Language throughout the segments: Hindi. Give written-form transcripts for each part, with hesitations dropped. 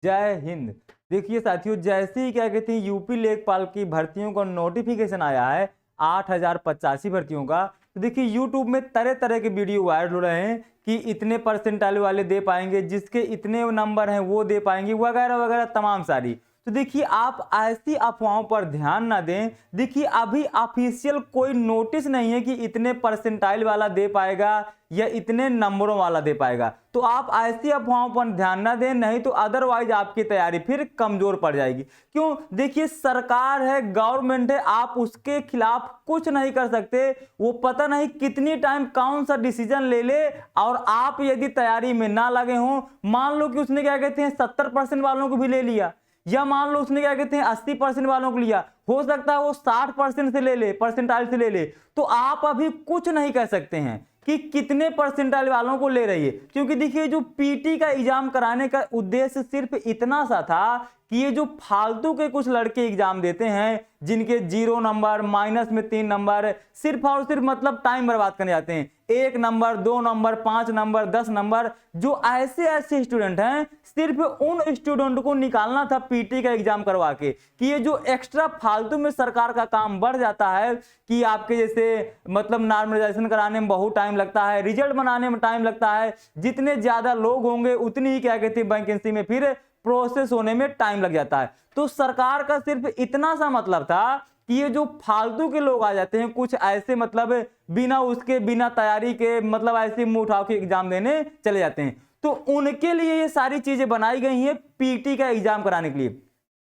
जय हिंद। देखिए साथियों, जैसे ही क्या कहते हैं यूपी लेखपाल की भर्तियों का नोटिफिकेशन आया है 8085 भर्तियों का, तो देखिए यूट्यूब में तरह तरह के वीडियो वायरल हो रहे हैं कि इतने परसेंटाइल वाले दे पाएंगे, जिसके इतने नंबर हैं वो दे पाएंगे, वगैरह वगैरह तमाम सारी। तो देखिए आप ऐसी अफवाहों पर ध्यान ना दें। देखिए अभी ऑफिशियल कोई नोटिस नहीं है कि इतने परसेंटाइल वाला दे पाएगा या इतने नंबरों वाला दे पाएगा। तो आप ऐसी अफवाहों पर ध्यान ना दें, नहीं तो अदरवाइज आपकी तैयारी फिर कमजोर पड़ जाएगी। क्यों? देखिए सरकार है, गवर्नमेंट है, आप उसके खिलाफ कुछ नहीं कर सकते। वो पता नहीं कितनी टाइम कौन सा डिसीजन ले ले, और आप यदि तैयारी में ना लगे हों, मान लो कि उसने क्या कहते हैं 70% वालों को भी ले लिया, या मान लो उसने क्या कहते हैं 80% वालों को लिया, हो सकता है वो 60% से ले ले, परसेंटाइल से ले ले, तो आप अभी कुछ नहीं कह सकते हैं कि कितने परसेंटाइल वालों को ले रही है। क्योंकि देखिए जो पीटी का एग्जाम कराने का उद्देश्य सिर्फ इतना सा था कि ये जो फालतू के कुछ लड़के एग्जाम देते हैं, जिनके 0 नंबर, माइनस में 3 नंबर, सिर्फ और सिर्फ मतलब टाइम बर्बाद करने जाते हैं, 1 नंबर, 2 नंबर, 5 नंबर, 10 नंबर, जो ऐसे स्टूडेंट हैं, सिर्फ उन स्टूडेंट को निकालना था पीटी का एग्जाम करवा के, कि ये जो एक्स्ट्रा फालतू में सरकार का काम बढ़ जाता है कि आपके जैसे मतलब नॉर्मलाइजेशन कराने में बहुत टाइम लगता है, रिजल्ट बनाने में टाइम लगता है, जितने ज्यादा लोग होंगे उतनी ही क्या कहते हैं वैकेंसी में फिर प्रोसेस होने में टाइम लग जाता है। तो सरकार का सिर्फ इतना सा मतलब था कि ये जो फालतू के लोग आ जाते हैं, कुछ ऐसे मतलब बिना उसके, बिना तैयारी के, मतलब ऐसे मुंह उठाव के एग्जाम देने चले जाते हैं, तो उनके लिए ये सारी चीजें बनाई गई हैं पीटी का एग्जाम कराने के लिए।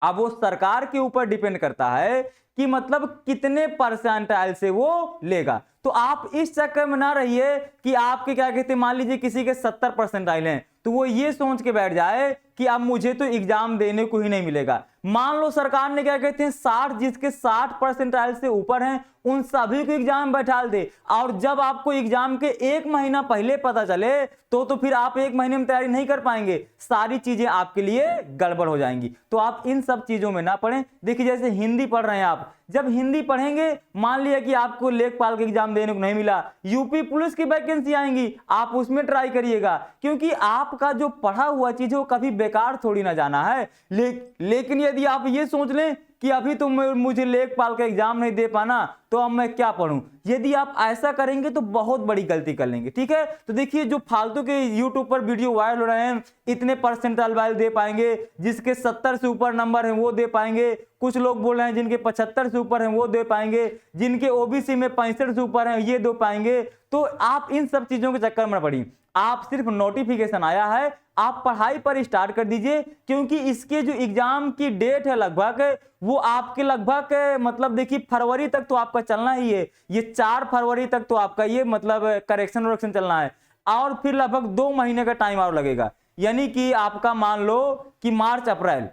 अब वो सरकार के ऊपर डिपेंड करता है कि मतलब कितने परसेंटाइल से वो लेगा। तो आप इस चक्कर में ना रहिए कि आपके क्या कहते हैं, मान लीजिए किसी के 70 परसेंटाइल हैं, तो वो ये सोच के बैठ जाए कि अब मुझे तो एग्जाम देने को ही नहीं मिलेगा। मान लो सरकार ने क्या कहते हैं 60, जिसके 60 परसेंटाइल से ऊपर हैं, उन सभी को एग्जाम बैठा दे, और जब आपको एग्जाम के 1 महीना पहले पता चले तो फिर आप 1 महीने में तैयारी नहीं कर पाएंगे, सारी चीजें आपके लिए गड़बड़ हो जाएंगी। तो आप इन सब चीजों में ना पढ़ें। देखिए जैसे हिंदी पढ़ रहे हैं आप, जब हिंदी पढ़ेंगे, मान लिया कि आपको लेखपाल का एग्जाम देने को नहीं मिला, यूपी पुलिस की वैकेंसी आएंगी, आप उसमें ट्राई करिएगा, क्योंकि आपका जो पढ़ा हुआ चीज है वो कभी बेकार थोड़ी ना जाना है। लेकिन यदि आप ये सोच लें कि अभी तो मुझे लेखपाल का एग्जाम नहीं दे पाना, तो अब मैं क्या पढूं, यदि आप ऐसा करेंगे तो बहुत बड़ी गलती कर लेंगे। ठीक है, तो देखिए जो फालतू के यूट्यूब पर वीडियो वायरल हो रहे हैं, इतने परसेंटाइल वाले दे पाएंगे, जिसके 70 से ऊपर नंबर हैं वो दे पाएंगे, कुछ लोग बोल रहे हैं जिनके 75 से ऊपर हैं वो दे पाएंगे, जिनके ओबीसी में 65 से ऊपर हैं ये दे पाएंगे। तो आप इन सब चीजों के चक्कर में पड़िए। आप सिर्फ नोटिफिकेशन आया है, आप पढ़ाई पर स्टार्ट कर दीजिए, क्योंकि इसके जो एग्जाम की डेट है लगभग, वो आपके लगभग मतलब देखिए फरवरी तक तो आपका चलना ही है, ये 4 फरवरी तक तो आपका ये मतलब करेक्शन वरेक्शन चलना है, और फिर लगभग 2 महीने का टाइम और लगेगा। यानी कि आपका मान लो कि मार्च अप्रैल,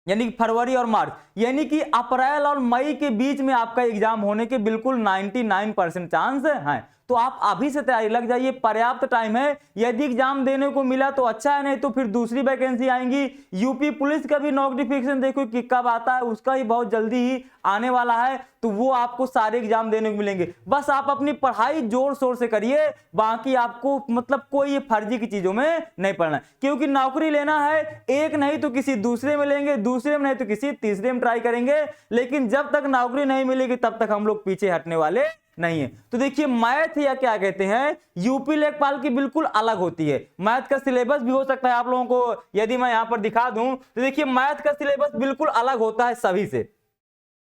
यानी फरवरी और मार्च, यानी कि अप्रैल और मई के बीच में आपका एग्जाम होने के बिल्कुल 99% चांस है। तो आप अभी से तैयारी लग जाइए, पर्याप्त टाइम है। यदि एग्जाम देने को मिला तो अच्छा है, नहीं तो फिर दूसरी वैकेंसी आएंगी। यूपी पुलिस का भी नोटिफिकेशन देखो कि कब आता है, उसका ही बहुत जल्दी ही आने वाला है, तो वो आपको सारे एग्जाम देने को मिलेंगे। बस आप अपनी पढ़ाई जोर शोर से करिए, बाकी आपको मतलब कोई ये फर्जी की चीजों में नहीं पड़ना, क्योंकि नौकरी लेना है, एक नहीं तो किसी दूसरे में लेंगे, दूसरे में नहीं तो किसी तीसरे में ट्राई करेंगे, लेकिन जब तक नौकरी नहीं मिलेगी तब तक हम लोग पीछे हटने वाले नहीं है। तो देखिए मैथ या क्या कहते हैं यूपी लेखपाल की बिल्कुल अलग होती है। मैथ का सिलेबस भी हो सकता है आप लोगों को यदि मैं यहां पर दिखा दूं, तो देखिए मैथ का सिलेबस बिल्कुल अलग होता है सभी से।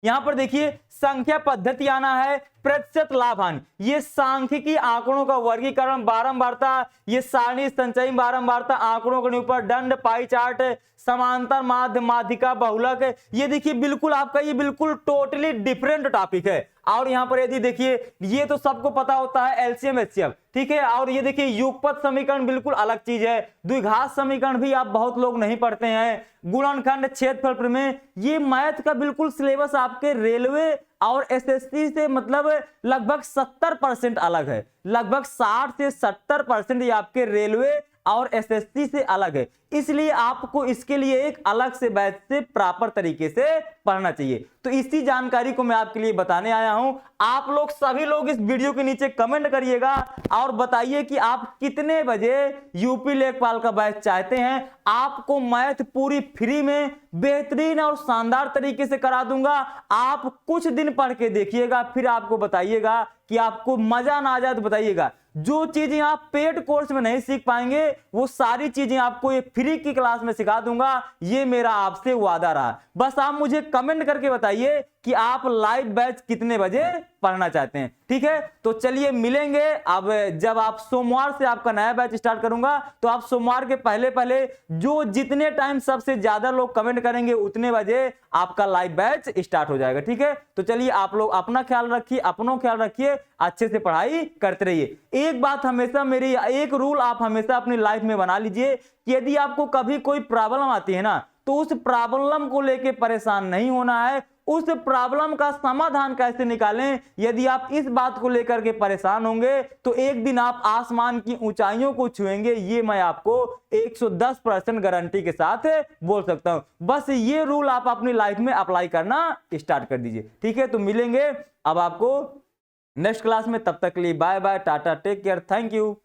यहां पर देखिए संख्या पद्धति आना है, प्रतिशत लाभ हानि, ये सांख्यिकी आंकड़ों का वर्गीकरण, बारंबारता, ये सारणी संचयी, बारंबारता, आंकड़ों के ऊपर दंड, पाई चार्ट, समांतर माध्य, माध्यिका, बहुलक, ये देखिए बिल्कुल आपका ये बिल्कुल टोटली डिफरेंट टॉपिक है। और यहां पर यदि देखिए ये तो सबको पता होता है एलसीएम एचसीएफ, ठीक है, और ये देखिए युगपत समीकरण बिल्कुल अलग चीज है, द्विघात समीकरण भी आप बहुत लोग नहीं पढ़ते हैं, गुणनखंड, क्षेत्रफल प्रमेय, ये मैथ का बिल्कुल सिलेबस आपके रेलवे और एसएससी से मतलब लगभग 70% अलग है, लगभग 60 से 70% ये आपके रेलवे और एसएससी से अलग है। इसलिए आपको इसके लिए एक अलग से बैच से प्रॉपर तरीके से पढ़ना चाहिए। तो इसी जानकारी को मैं आपके लिए बताने आया हूं। आप लोग सभी लोग इस वीडियो के नीचे कमेंट करिएगा और बताइए कि आप कितने बजे यूपी लेखपाल का बैच चाहते हैं। आपको मैथ पूरी फ्री में बेहतरीन और शानदार तरीके से करा दूंगा। आप कुछ दिन पढ़ के देखिएगा, फिर आपको बताइएगा कि आपको मजा ना आ जाए तो बताइएगा। जो चीजें आप पेड कोर्स में नहीं सीख पाएंगे वो सारी चीजें आपको ये फ्री की क्लास में सिखा दूंगा। ये मेरा आपसे वादा रहा। बस आप मुझे कमेंट करके बताइए कि आप लाइव बैच कितने बजे पढ़ना चाहते हैं। ठीक है, तो चलिए मिलेंगे। अब जब आप सोमवार से आपका नया बैच स्टार्ट करूंगा तो आप सोमवार के पहले पहले जो जितने टाइम सबसे ज्यादा लोग कमेंट करेंगे उतने बजे आपका लाइव बैच स्टार्ट हो जाएगा। ठीक है, तो चलिए आप लोग अपना ख्याल रखिए, अपनों ख्याल रखिए, अच्छे से पढ़ाई करते रहिए। एक बात हमेशा मेरी, एक रूल आप हमेशा अपनी लाइफ में बना लीजिए कि यदि आपको कभी कोई प्रॉब्लम आती है ना तो उस प्रॉब्लम को लेके परेशान नहीं होना है। उस प्रॉब्लम का समाधान कैसे निकालें, यदि आप इस बात को लेकर के परेशान होंगे तो एक दिन आप आसमान की ऊंचाइयों को छुएंगे। ये मैं आपको 110% गारंटी के साथ बोल सकता हूं। बस ये रूल आप अपनी लाइफ में अप्लाई करना स्टार्ट कर दीजिए। ठीक है, तो मिलेंगे अब आपको नेक्स्ट क्लास में। तब तक के लिए bye bye, tata, take care, thank you.